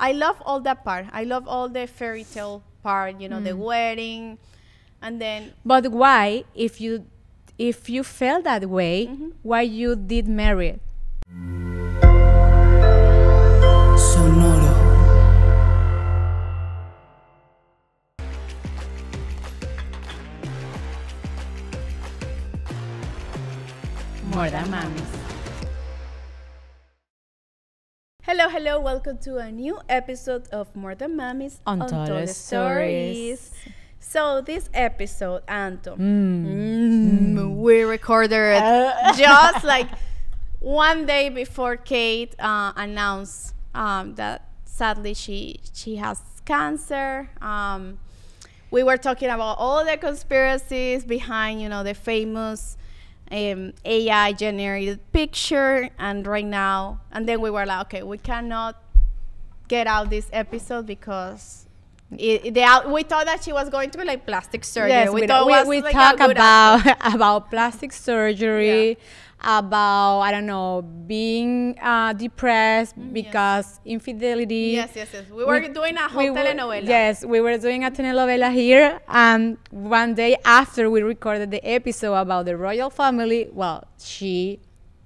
I love all that part. I love all the fairy tale part, you know, the wedding, and then. But why, if you felt that way, why you did marry it? Sonoro. More than Mamis. Hello, welcome to a new episode of More Than Mamis Untold Stories. So this episode, Anto, we recorded it just like one day before Kate announced that sadly she has cancer. We were talking about all the conspiracies behind, you know, the famous AI generated picture, and right now, and then we were like, okay, we cannot get out this episode because we thought that she was going through like plastic surgery. Yes, we talk about plastic surgery, about, I don't know, being depressed because infidelity. Yes. We were doing a whole telenovela. Yes, we were doing a telenovela here, and one day after we recorded the episode about the royal family, well, she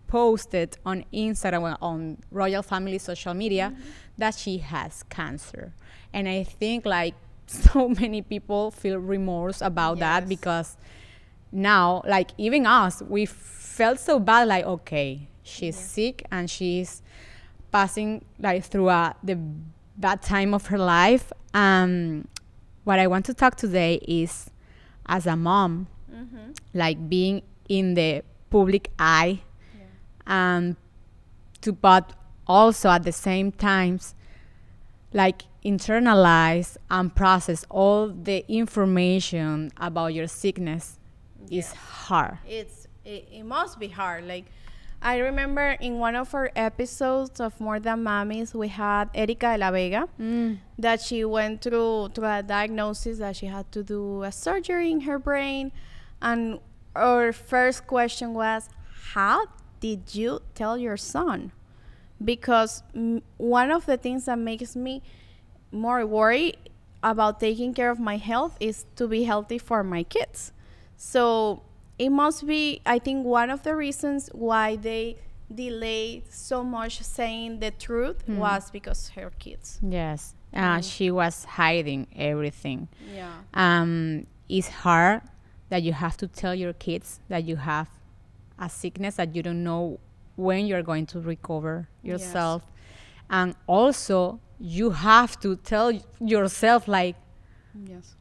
posted on Instagram, on royal family social media, that she has cancer. And I think like so many people feel remorse about that, because now, like even us, we felt so bad, like, okay, she's sick and she's passing like through the bad time of her life. What I want to talk today is, as a mom, like being in the public eye, but also at the same times, like internalize and process all the information about your sickness is hard. It must be hard. Like, I remember in one of our episodes of More Than Mamis, we had Erika de la Vega, that she went through a diagnosis that she had to do a surgery in her brain. And our first question was, how did you tell your son? Because one of the things that makes me more worried about taking care of my health is to be healthy for my kids. So it must be, I think, one of the reasons why they delayed so much saying the truth was because her kids. Yes, she was hiding everything. Yeah. It's hard that you have to tell your kids that you have a sickness that you don't know when you're going to recover yourself. And also you have to tell yourself, like,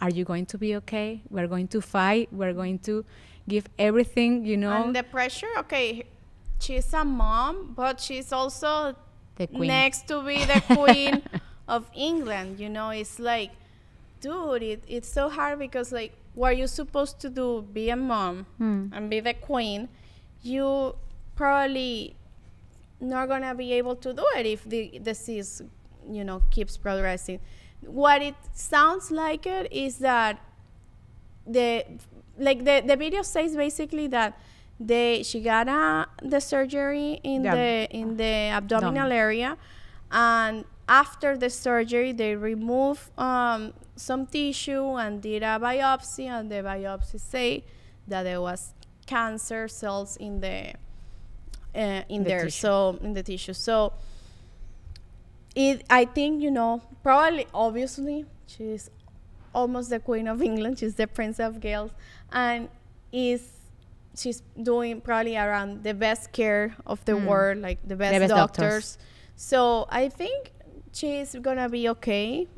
are you going to be okay? We're going to fight. We're going to give everything, you know. And the pressure, okay, she's a mom, but she's also the queen. Next to be the queen of England, you know. It's like, dude, it's so hard, because like, what are you supposed to do? Be a mom and be the queen. You probably not gonna be able to do it if the disease, you know, keeps progressing. What it sounds like it is that the video says basically that she got the surgery in the abdominal area, and after the surgery they removed some tissue and did a biopsy, and the biopsy say that there was cancer cells in the tissue. So I think, you know, probably, obviously, she's almost the Queen of England. She's the Princess of Wales, and she's doing probably around the best care of the world, like the best doctors. So I think she's gonna be okay.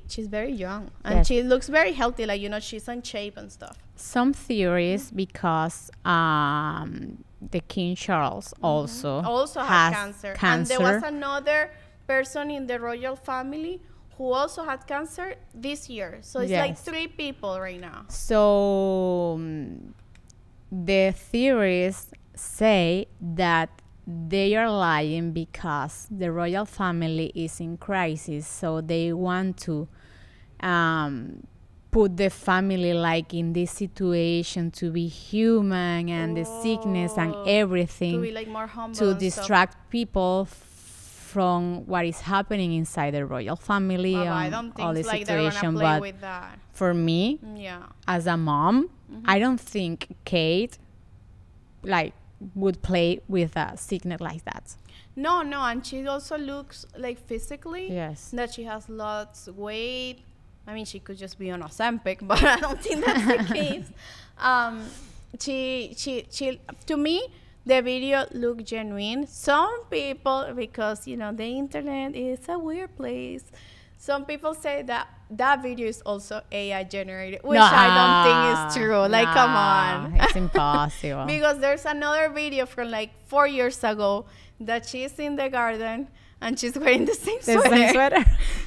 She's very young, and she looks very healthy. Like, you know, she's in shape and stuff. Some theories, because the King Charles also had cancer. And there was another person in the royal family who also had cancer this year. So it's like 3 people right now. So the theories say that they are lying because the royal family is in crisis. So they want to put the family like in this situation to be human, and the sickness and everything, to be like more humble, to distract people from what is happening inside the royal family Well, I and don't all think the like they're gonna situation. play But with that. for me, Yeah. as a mom, I don't think Kate like would play with a signet like that. No, and she also looks like physically Yes. that she has lots of weight. I mean, she could just be on Ozempic, but I don't think that's the case. She to me, the video looked genuine. Some people, because you know the internet is a weird place, some people say that that video is also AI generated, which I don't think is true. Like, come on, It's impossible. because there's another video from like 4 years ago that she's in the garden and she's wearing the same The sweater. same sweater.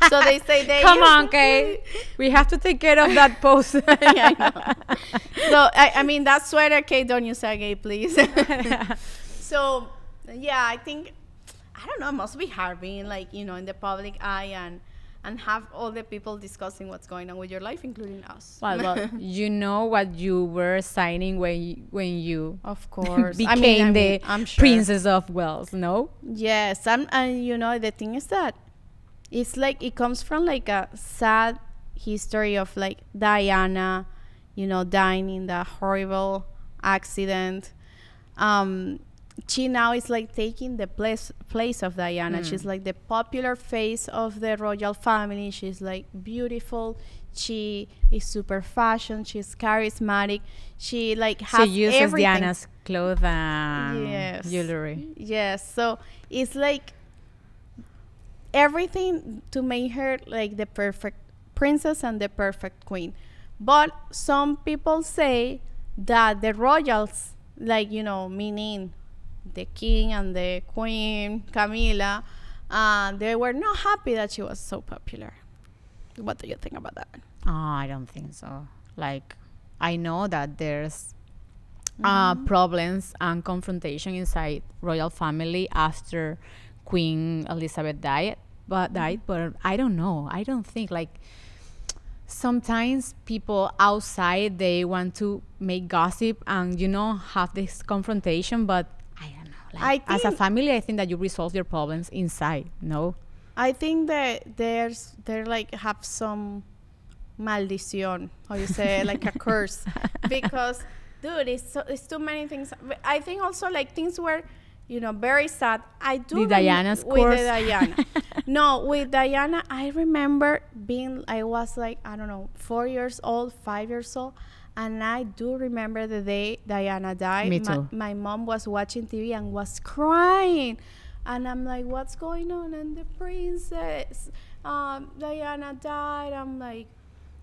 So they say they Come use- on, Kate. We have to take care of that post. Yeah, I know. So I mean that sweater, Kate, don't use again, please. So yeah, I think I don't know. It must be hard being like in the public eye and have all the people discussing what's going on with your life, including us. Well, you know what you were signing when you Of course, became the I'm sure. Princess of Wales, no? Yes, and the thing is that it's like it comes from like a sad history of like Diana, dying in that horrible accident. She now is like taking the place of Diana. She's like the popular face of the royal family. She's like beautiful. She is super fashion. She's charismatic. She like has She uses everything. Diana's clothes and Yes. jewelry. Yes, so it's like everything to make her like the perfect princess and the perfect queen. But some people say that the royals, like, meaning the king and the queen, Camilla, they were not happy that she was so popular. What do you think about that? Oh, I don't think so. Like, I know that there's problems and confrontation inside royal family after Queen Elizabeth died, but I don't know. I don't think like sometimes people outside they want to make gossip and have this confrontation, but I don't know. Like, as a family, I think that you resolve your problems inside. No. I think that they're like have some maldición, how you say, like a curse, because dude, it's too many things. I think also like things were, very sad. I do The Diana's with curse. the Diana. No, with Diana, I remember I was like, I don't know, 4 years old, 5 years old. And I do remember the day Diana died. Me too. My mom was watching TV and was crying. And I'm like, what's going on? And the princess, Diana died. I'm like,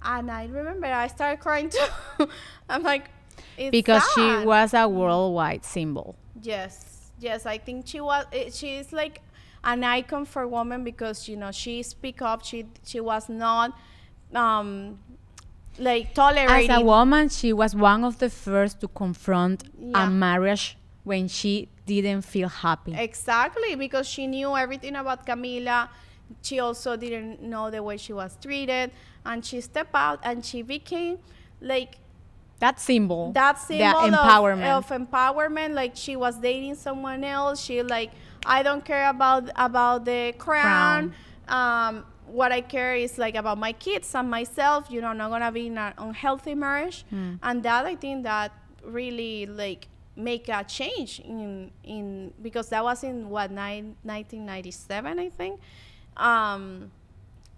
and I remember I started crying too. I'm like, it's Because sad. she was a worldwide symbol. Yes, I think she's like an icon for women because, she speak up. She was not like tolerating. As a woman, she was one of the first to confront Yeah. a marriage when she didn't feel happy. Exactly, because she knew everything about Camila. She also didn't know the way she was treated, and she stepped out and she became like That symbol. that the symbol empowerment. of empowerment. Like she was dating someone else. She like, I don't care about the crown. What I care is like about my kids and myself. I'm not gonna be in an unhealthy marriage. And that I think that really like make a change in because that was in 1997, I think.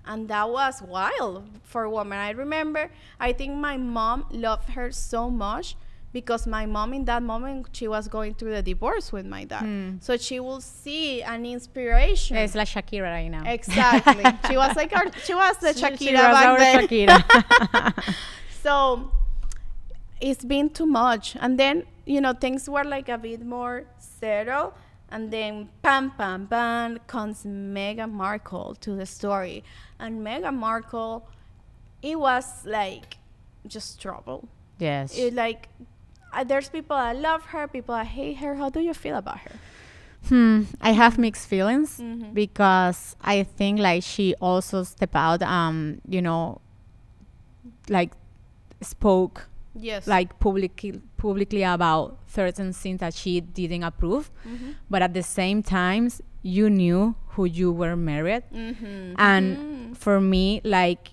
And that was wild for a woman. I remember, I think my mom loved her so much because my mom in that moment, she was going through the divorce with my dad. So she will see an inspiration. It's like Shakira right now. Exactly. She was like she was the Shakira She was back our then. Shakira. So it's been too much. And then, things were like a bit more settled. And then, pam, pam, pam, comes Meghan Markle to the story. And Meghan Markle, it was like just trouble. Yes. It like, there's people that love her, people that hate her. How do you feel about her? I have mixed feelings because I think like she also stepped out, like spoke Yes. like publicly about certain things that she didn't approve. But at the same time, you knew who you were married. And for me, like,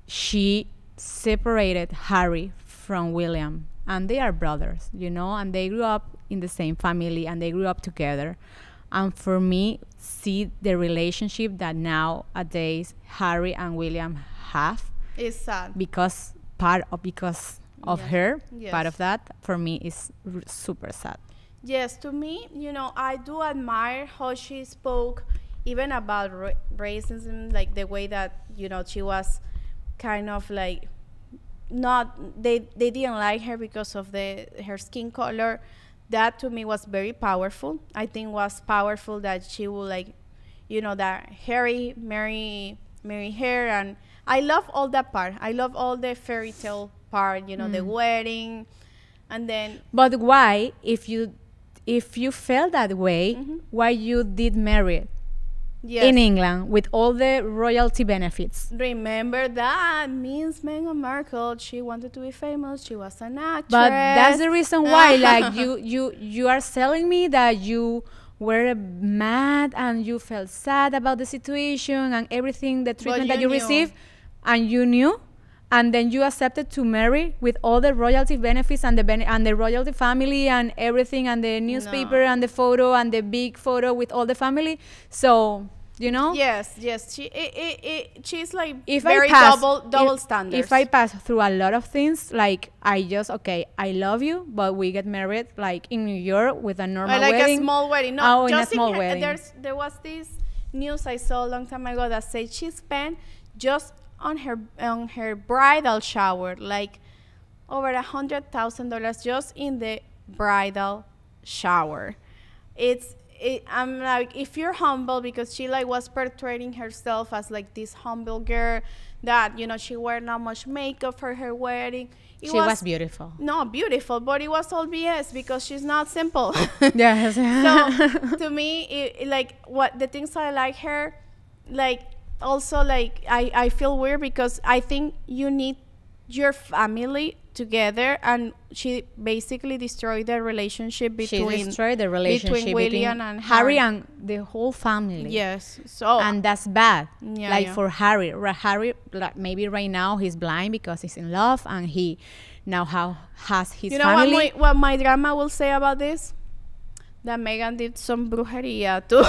she separated Harry from William, and they are brothers, you know, and they grew up in the same family and they grew up together. And for me, see the relationship that nowadays Harry and William have It's sad. because of her, part of that for me is super sad. Yes, to me, you know, I do admire how she spoke even about racism, like the way that, you know, she was kind of like they didn't like her because of her skin color. That to me was very powerful. I think was powerful that she would, like, you know, that Harry marry her, and I love all that part. I love all the fairy tale part, you know, the wedding, and then. But why, if you felt that way, why you did marry it in England with all the royalty benefits? Remember that means Meghan Markle, she wanted to be famous. She was an actress. But that's the reason why, like, you are telling me that you were mad and you felt sad about the situation and everything, the treatment that you received, and you knew, and then you accepted to marry with all the royalty benefits and the royalty family and everything, and the newspaper and the photo and the big photo with all the family. So, you know. Yes. She's like if very double standards. If I pass through a lot of things, like I love you, but we get married like in New York with a normal like wedding. a small wedding. No, in a small wedding. There was this news I saw a long time ago that said she spent just on her bridal shower like over $100,000 just in the bridal shower. I'm like, if you're humble, because she like was portraying herself as like this humble girl that, you know, she wore not much makeup for her wedding. She was beautiful. No, beautiful, but it was all BS because she's not simple. Yes. So to me, like what the things I like her, like also like I feel weird because I think you need your family together, and she basically destroyed the relationship between William and Harry and the whole family. Yes, so and that's bad. For Harry, like maybe right now he's blind because he's in love and he now has his family. You know what my grandma will say about this? That Meghan did some brujeria too.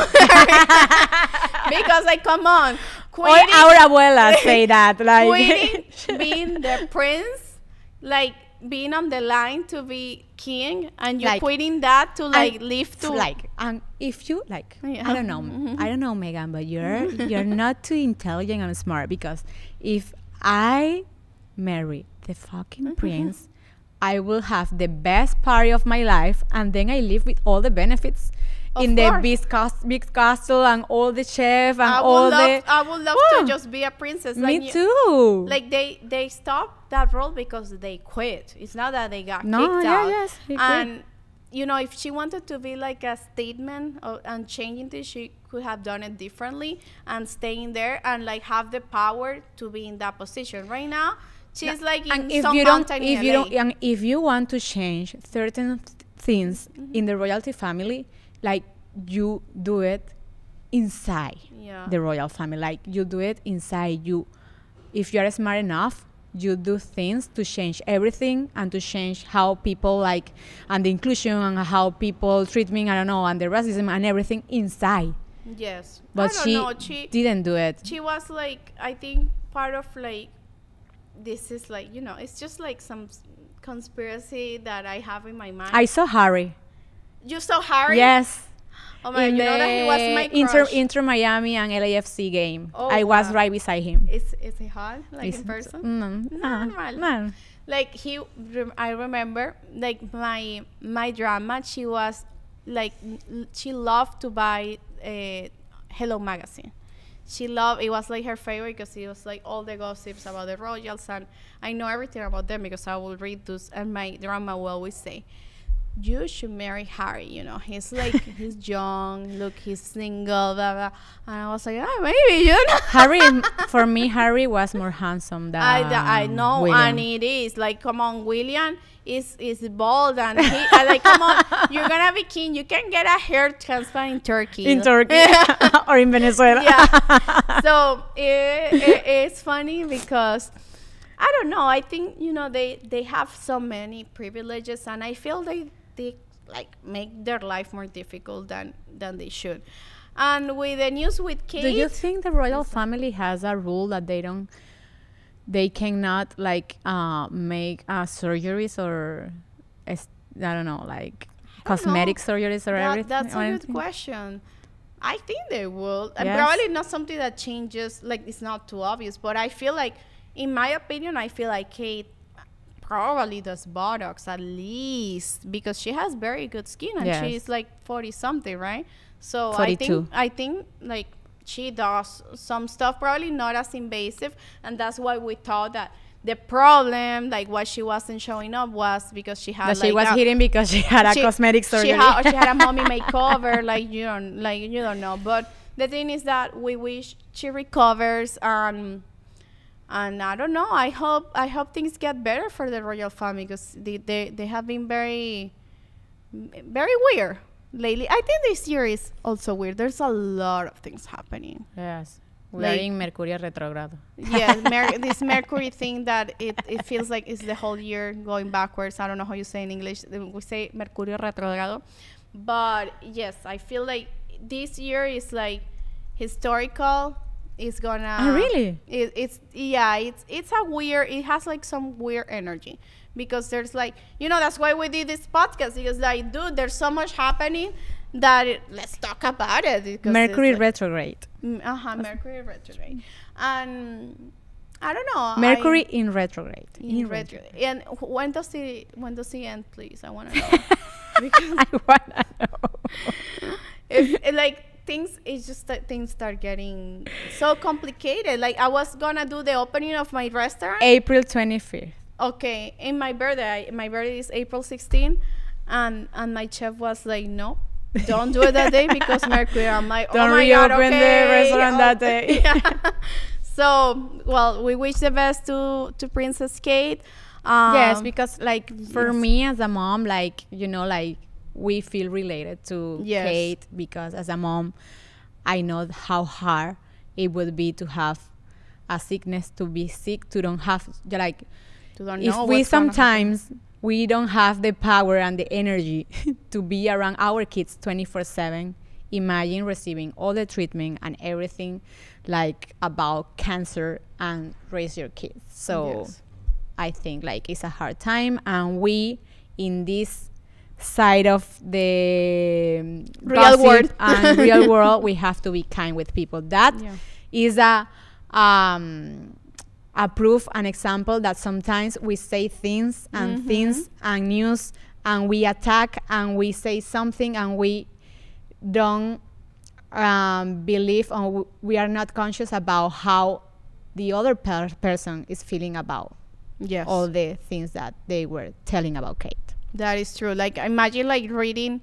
Because like, come on, quitting, all our abuelas say that, like quitting being the prince, like being on the line to be king, and you quitting that to like live to like. And if you like, I don't know, Meghan, but you're not too intelligent and smart, because if I marry the fucking prince, I will have the best party of my life, and then I live with all the benefits in the big castle and all the chef and I would love to just be a princess. Me too. Like they stopped that role because they quit. It's not that they got kicked out. Yes, and you know, if she wanted to be like a statement and changing this, she could have done it differently and staying there and like have the power to be in that position. Right now, she's like in some mountain in LA. And if you want to change certain things in the royalty family, like you do it inside the royal family. Like you do it inside you. If you are smart enough, you do things to change everything and to change how people like, and the inclusion and how people treat me, I don't know, and the racism and everything inside. Yes. But she didn't do it. She was like, I think part of like, this is like, you know, it's just like some conspiracy that I have in my mind. I saw Harry. You saw Harry? Yes. Oh my, you know that he was my crush. Inter Miami and LAFC game. Oh, I was right beside him. Is he hot? Like in person? No. Like I remember like my drama, she was like, she loved to buy Hello magazine. It was like her favorite because it was like all the gossips about the royals, and I know everything about them because I will read those, and my drama will always say, you should marry Harry. You know, he's like, he's young. Look, he's single, blah, blah. And I was like, oh, maybe, you know. Harry, for me, Harry was more handsome than I know, William. and it is. Like, come on, William is bald, and he, like, come on, you're going to be king. You can get a hair transplant in Turkey. In Turkey. Or in Venezuela. Yeah. So, it's funny because, I don't know, I think, you know, they have so many privileges, and I feel they like make their life more difficult than they should. And with the news with Kate, do you think the royal family has a rule that they cannot like make surgeries or I don't know, like cosmetic surgeries or everything? That's a good question. I think they will. And Yes. probably not something that changes, like it's not too obvious, but I feel like, in my opinion, I feel like Kate probably does Botox at least, because she has very good skin, and Yes. she's like 40 something, right? So 42. I think like she does some stuff, probably not as invasive, and that's why we thought that the problem, like why she wasn't showing up, was because she had That she was hidden because she had a cosmetic surgery. She had a mommy makeover, like you don't know. But the thing is that we wish she recovers, and I don't know. I hope things get better for the royal family, because they have been very weird lately. I think this year is also weird. There's a lot of things happening. Yes. We Like- are in Mercurio retrogrado. Yeah, this Mercury thing that it feels like it's the whole year going backwards. I don't know how you say in English. We say Mercurio retrogrado. But yes, I feel like this year is like historical. It's gonna. Oh, really? It's a weird. It has like some weird energy, because there's like, you know, that's why we did this podcast, because like, dude, there's so much happening that let's talk about it. because Mercury it's like, retrograde. Mercury retrograde, and I don't know. Mercury in retrograde. in retrograde. And when does it end, please? I want to know. Because I wanna know. if like things, it's just that things start getting so complicated. Like, I was gonna do the opening of my restaurant. April 25th. Okay, in my birthday is April 16, and my chef was like, no, don't do it that day because Mercury. I'm like, Don't oh my God, reopen the okay. restaurant that day. Yeah. So, well, we wish the best to Princess Kate. Yes, because like for yes. me as a mom, like, you know, like we feel related to Yes. Kate, because as a mom, I know how hard it would be to have a sickness, to be sick, to don't have, like, To don't if know we what's gonna happen. sometimes we don't have the power and the energy to be around our kids 24/7, imagine receiving all the treatment and everything like about cancer and raise your kids. So Yes. I think like it's a hard time, and we in this side of the Real gossip world. and real world, we have to be kind with people. That Yeah. is a proof, an example that sometimes we say things and things and news, and we attack and we say something and we don't believe, or we are not conscious about how the other person is feeling about Yes. all the things that they were telling about Kate. That is true. Like, imagine like reading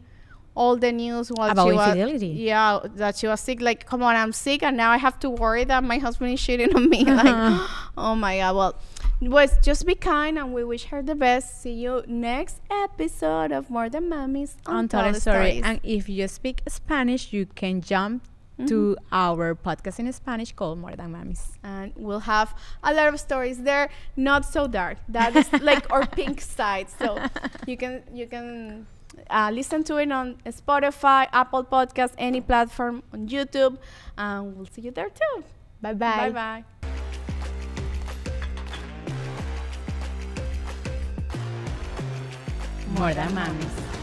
all the news while About she was, infidelity. yeah, that she was sick. Like, come on, I'm sick, and now I have to worry that my husband is cheating on me. Like, oh my God. Well, just be kind, and we wish her the best. See you next episode of More Than Mamis Untold Story. And if you speak Spanish, you can jump to our podcast in Spanish called More Than Mamis. And we'll have a lot of stories there, not so dark. That is like our pink side. So you can listen to it on Spotify, Apple Podcasts, any platform, on YouTube, and we'll see you there too. Bye bye. Bye bye. More Than Mamis.